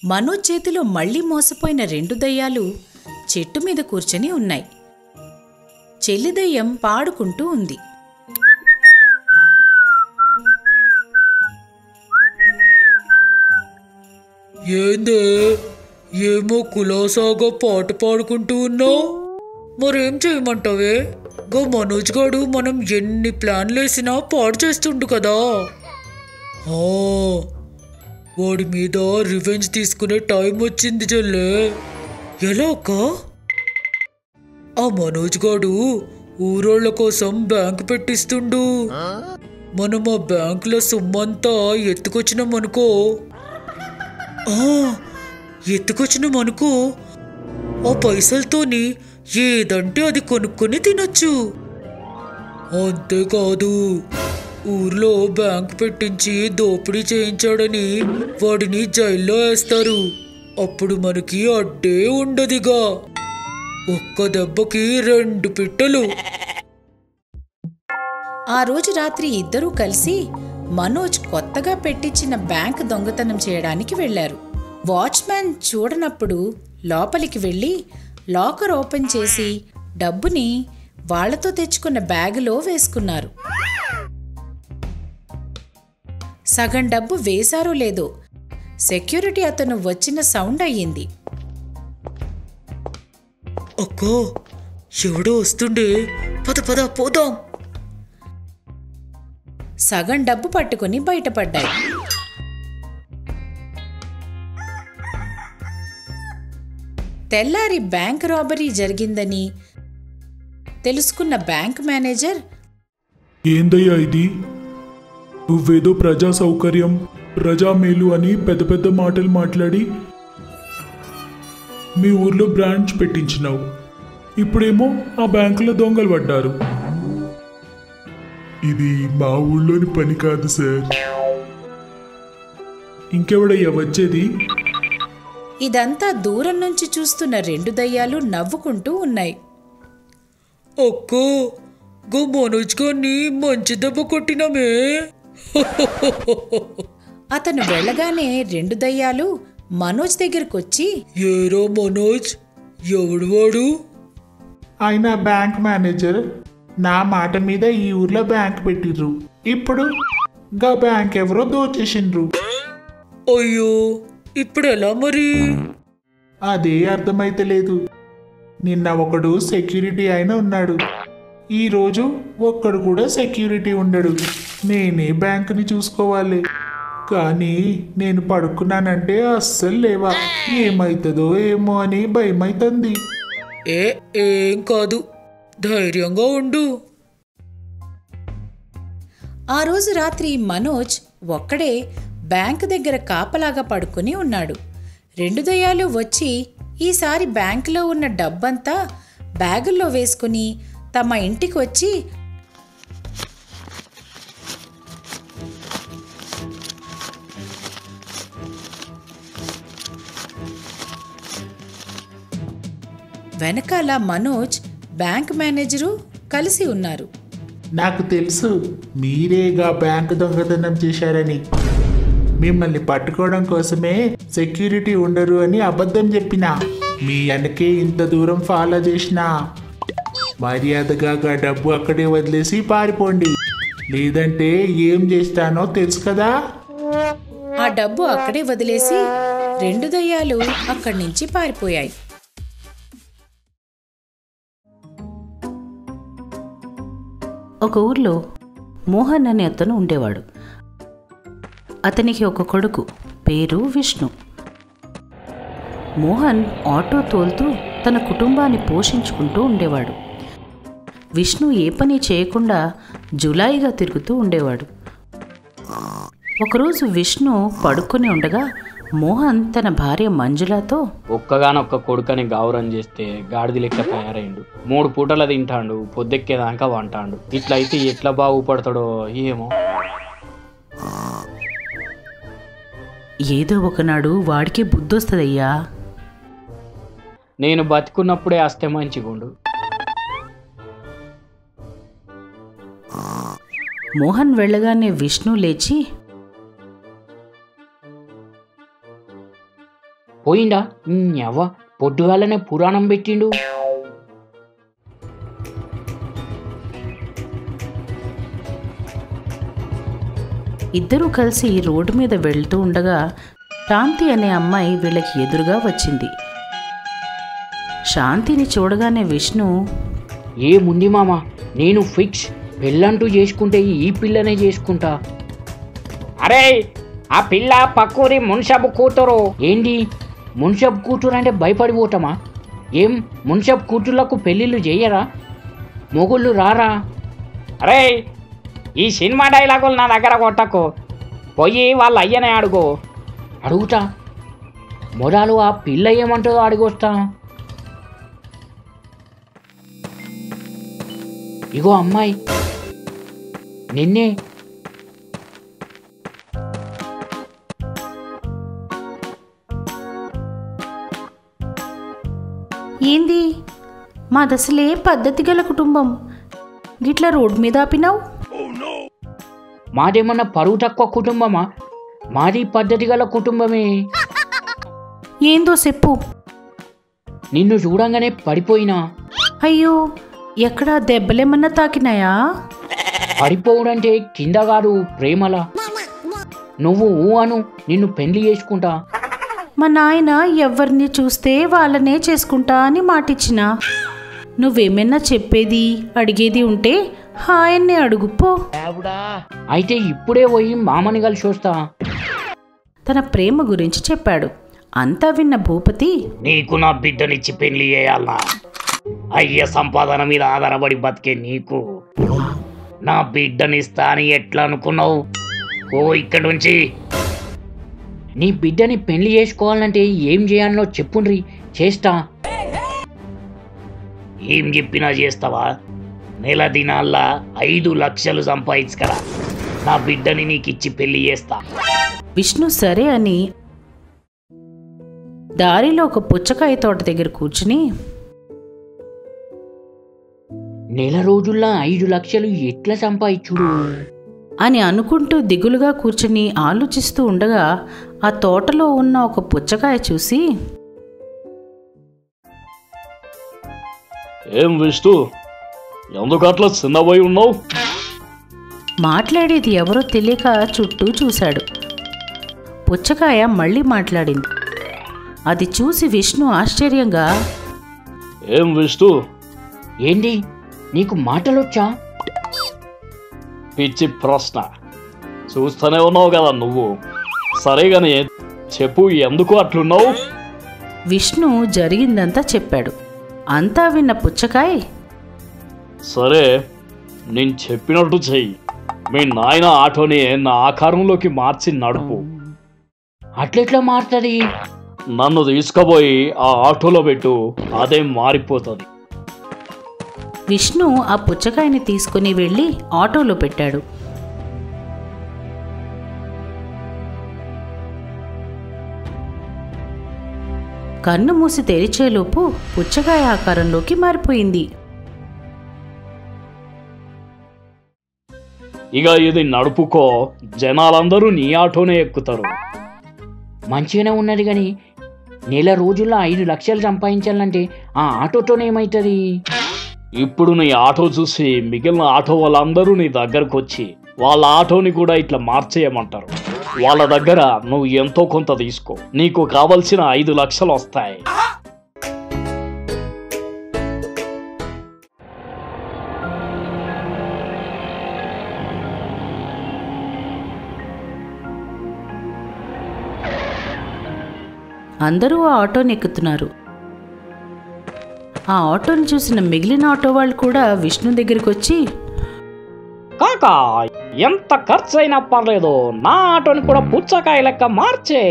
మనోజ్ చేతిలో మళ్లీ మోసపోయిన 2 దయ్యాలు చెట్టు మీద కూర్చొని ఉన్నాయి. చెల్లి దయ్యం పాడుకుంటూ ఉంది. ఏందే ఏమో కులాసాగా పాట పాడుకుంటూ ఉన్నావు? మరేం చేయమంటావే? గా మనోజ్ గాడు మనం ఎన్ని ప్లాన్లేసినా పాడు చేస్తుండు కదా. వాడి మీద రివెంజ్ తీసుకునే టైం వచ్చింది చెల్లే. ఎలా అక్క? ఆ మనోజ్ గాడు ఊరోళ్ళ కోసం బ్యాంక్ పెట్టిస్తుండు. మనం ఆ బ్యాంకులో సొమ్మంతా ఎత్తుకొచ్చినామనుకో ఆ పైసలతోని ఏదంటే అది కొనుక్కొని తినొచ్చు. అంతేకాదు, ఊర్లో బ్యాంక్ పెట్టించి దోపిడీ చేయించాడని వాడిని జైల్లో వేస్తారు. అప్పుడు మనకి అడ్డే ఉండదిగా. ఒక్క దెబ్బకి 2 పిట్టలు. ఆ రోజు రాత్రి ఇద్దరూ కలిసి మనోజ్ కొత్తగా పెట్టించిన బ్యాంక్ దొంగతనం చేయడానికి వెళ్లారు. వాచ్మ్యాన్ చూడనప్పుడు లోపలికి వెళ్లి లాకర్ ఓపెన్ చేసి డబ్బుని వాళ్లతో తెచ్చుకున్న బ్యాగులో వేసుకున్నారు. సగం డబ్బు వేశారో లేదో సెక్యూరిటీ అతను వచ్చిన సౌండ్ అయ్యింది. అక్కా, ఎవడో వస్తుండే, పద పద పోదాం. సగం డబ్బు పట్టుకుని బయటపడ్డాయి. తెల్లారి బ్యాంక్ రాబరీ జరిగిందని తెలుసుకున్న బ్యాంక్ మేనేజర్, ఏందయ్యా ఇది? నువ్వేదో ప్రజా సౌకర్యం, ప్రజామేలు అని పెద్ద పెద్ద మాటలు మాట్లాడి మీ ఊర్లో బ్రాంచ్ పెట్టించినావు. ఇప్పుడేమో ఆ బ్యాంకులో దొంగలు పడ్డారు. ఇది మా ఊళ్ళోని పని కాదు సార్. ఇంకెవడయ్యా వచ్చేది? ఇదంతా దూరం నుంచి చూస్తున్న 2 దయ్యాలు నవ్వుకుంటూ ఉన్నాయి. అక్కో, గో మనోజ్ గారిని మంచి దెబ్బ కొట్టినామే. అతను వెళ్ళగానే 2 దయ్యాలు మనోజ్ దగ్గరకొచ్చి, ఏరా మనోజ్, ఎవడు వాడు? ఆయన బ్యాంక్ మేనేజర్. నా మాట మీద ఈ ఊర్లో బ్యాంక్ పెట్టిర్రు. ఇప్పుడు గా బ్యాంక్ ఎవరో దోచేసిండ్రు. అయ్యో, ఇప్పుడు ఎలా మరి? అదే అర్థమైతలేదు. నిన్న ఒకడు సెక్యూరిటీ అయిన ఉన్నాడు, ఈరోజు ఒక్కడు కూడా సెక్యూరిటీ ఉండడు. నేనే బ్యాంకుని చూసుకోవాలి. కానీ నేను పడుకున్నానంటే అస్సలు లేవా. ఏమైతుందో ఏమో అని భయమైతుంది. ఏం కాదు, ధైర్యంగా ఉండు. ఆ రోజు రాత్రి మనోజ్ ఒక్కడే బ్యాంకు దగ్గర కాపలాగా పడుకుని ఉన్నాడు. 2 దయ్యాలు వచ్చి ఈసారి బ్యాంకులో ఉన్న డబ్బంతా బ్యాగుల్లో వేసుకుని తమ ఇంటికి వచ్చి, వెనకాల మనోజ్, బ్యాంక్ మేనేజరు కలిసి ఉన్నారు. నాకు తెలుసు మీరేగా బ్యాంకు దొంగతనం చేశారని. మిమ్మల్ని పట్టుకోవడం కోసమే సెక్యూరిటీ ఉండరు అని అబద్ధం చెప్పినా. మీ వెనకే ఇంత దూరం ఫాలో చేసినా. మర్యాదగా డబ్బు అక్కడే వదిలేసి పారిపోండి, లేదంటే ఏం చేస్తానో తెలుసు కదా. ఆ డబ్బు అక్కడే వదిలేసి 2 దయ్యాలు అక్కడి నుంచి పారిపోయాయి. ఒక ఊర్లో మోహన్ అనే అతను ఉండేవాడు. అతనికి ఒక కొడుకు, పేరు విష్ణు. మోహన్ ఆటో తోలుతూ తన కుటుంబాన్ని పోషించుకుంటూ ఉండేవాడు. విష్ణు ఏ పని చేయకుండా జులాయిగా తిరుగుతూ ఉండేవాడు. ఒకరోజు విష్ణు పడుకొని ఉండగా మోహన్ తన భార్య మంజులతో, ఒక్కగానొక్క కొడుకని గౌరవం చేస్తే గాడిది లెక్క తయారైండు. 3 పూటల తింటాడు, పొద్దెక్కేదాకా వంటాడు. ఇట్లయితే ఎట్లా బాగుపడతాడో ఏమో. ఏదో ఒకనాడు వాడికి బుద్ధొస్తుందయ్యా. నేను బతికున్నప్పుడే అస్తే మంచిగుండు. మోహన్ వెళ్ళగానే విష్ణు లేచి, పోయిందా? ఎవ్వ పొద్దుగాలనే పురాణం పెట్టిండు. ఇద్దరూ కలిసి రోడ్డు మీద వెళ్తూ ఉండగా శాంతి అనే అమ్మాయి వీళ్ళకి ఎదురుగా వచ్చింది. శాంతిని చూడగానే విష్ణు, ఏముంది మామ, నేను ఫిక్స్, పెళ్ళంటూ చేసుకుంటే ఈ పిల్లనే చేసుకుంటా. అరే ఆ పిల్ల పక్కూరి మున్షబ్ కూతురు. ఏంటి మున్షబ్ కూతురు అంటే భయపడిపోతామా? ఏం మున్షబ్ కూతుర్లకు పెళ్ళిళ్ళు చేయరా? మొగుళ్ళు రారా? అరే ఈ సినిమా డైలాగులు నా దగ్గర కొట్టకు, పోయి వాళ్ళ అయ్యనే అడుగు. అడుగుతా, మొదలు ఆ పిల్ల ఏమంటుందో అడిగొస్తా. ఇగో అమ్మాయి, నిన్నే. ఏంది మాదసలే పద్ధతి గల కుటుంబం, గిట్లా రోడ్డు మీద ఆపినావు? మాదేమన్నా పరువు తక్కువ కుటుంబమా? మాది పద్ధతి గల కుటుంబమే. ఏందో చెప్పు. నిన్ను చూడంగానే పడిపోయినా. అయ్యో, ఎక్కడా దెబ్బలేమన్నా తాకినాయా? పడిపోవడంటే కింద కాదు, ప్రేమలా. నువ్వు ఊ అను, నిన్ను పెళ్లి చేసుకుంటా. మా నాయన ఎవరిని చూస్తే వాళ్ళనే చేసుకుంటా అని మాటిచ్చిన. నువ్వేమైనా చెప్పేది అడిగేది ఉంటే హాయన్నే అడుగుపో. అయితే ఇప్పుడే పోయి మామని కలిసి వస్తా. తన ప్రేమ గురించి చెప్పాడు. అంతా విన్న భూపతి, నీకు నా బిడ్డనిచ్చి పెళ్లి చేయాలా? అయ్య సంపాదన మీద ఆధారపడి బతికే నీకు నా బిడ్డనిస్తా అని ఎట్లా అనుకున్నావు? ఓ ఇక్కడి నుంచి. నీ బిడ్డని పెళ్లి చేసుకోవాలంటే ఏం చేయాలో చెప్పుండ్రి, చేస్తా. ఏం చెప్పినా చేస్తావా? నెల దినాల్లా 5 లక్షలు సంపాదించుకరా, నా బిడ్డని నీకిచ్చి పెళ్లి చేస్తా. విష్ణు సరే అని దారిలో ఒక పుచ్చకాయ తోట దగ్గర కూర్చుని, నెల రోజుల్లో 5 లక్షలు ఎట్లా సంపాదించుడు అని అనుకుంటూ దిగులుగా కూర్చుని ఆలోచిస్తూ ఉండగా ఆ తోటలో ఉన్న ఒక పుచ్చకాయ చూసి, ఏం విష్ణు, ఎందుకు అట్లా చిన్నపోయి ఉన్నావు? మాట్లాడేది ఎవరో తెలియక చుట్టూ చూశాడు. పుచ్చకాయ మళ్ళీ మాట్లాడింది. అది చూసి విష్ణు ఆశ్చర్యంగా, ఏం విష్ణు, ఏంటి నీకు మాటలొచ్చా? పిచ్చి ప్రశ్న, చూస్తూనే ఉన్నావు కదా నువ్వు. సరేగాని చెప్పు, ఎందుకు అట్లున్నావు? విష్ణు జరిగిందంతా చెప్పాడు. అంతా విన్న పుచ్చకాయ, సరే నేను చెప్పినట్టు చెయ్యి. మీ నాయన ఆటోని నా ఆకారంలోకి మార్చి నడుపు. అట్లెట్లా మారుతుంది? నన్ను తీసుకుపోయి ఆ ఆటోలో పెట్టు, అదే మారిపోతుంది. విష్ణు ఆ పుచ్చకాయని తీసుకుని వెళ్ళి ఆటోలో పెట్టాడు. కన్ను మూసి తెరిచేలోపు పుచ్చకాయ ఆకారంలోకి మారిపోయింది. ఇక ఇది నడుపుకో, జనాలందరూ నీ ఆటోనే ఎక్కుతారు. మంచిగానే ఉన్నది కానీ నెల రోజుల్లో 5 లక్షలు సంపాదించాలంటే ఆ ఆటోతోనే ఏమవుతుంది? ఇప్పుడు నీ ఆటో చూసి మిగిలిన ఆటో వాళ్ళందరూ నీ దగ్గరకు వచ్చి వాళ్ళ ఆటోని కూడా ఇట్లా మార్చేయమంటారు. వాళ్ళ దగ్గర నువ్వు ఎంతో కొంత తీసుకో, నీకు కావలసిన 5 లక్షలు వస్తాయి. అందరూ ఆ ఆటోని ఎక్కుతున్నారు. ఆ ఆటోని చూసిన మిగిలిన ఆటో వాళ్ళు కూడా విష్ణు దగ్గరికి వచ్చి, కాకా ఎంత ఖర్చు అయినా పర్లేదు, నా ఆటోని కూడా పుచ్చకాయ లెక్క మార్చే.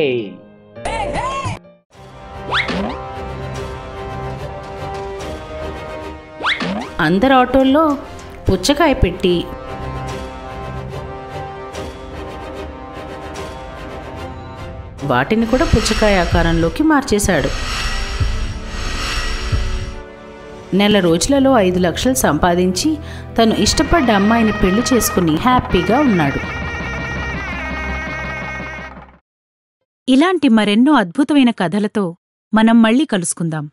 అందరు ఆటోల్లో పుచ్చకాయ పెట్టి వాటిని కూడా పుచ్చకాయ ఆకారంలోకి మార్చేశాడు. నెల రోజులలో 5 లక్షలు సంపాదించి తను ఇష్టపడ్డ అమ్మాయిని పెళ్లి చేసుకుని హ్యాపీగా ఉన్నాడు. ఇలాంటి మరెన్నో అద్భుతమైన కథలతో మనం మళ్ళీ కలుసుకుందాం.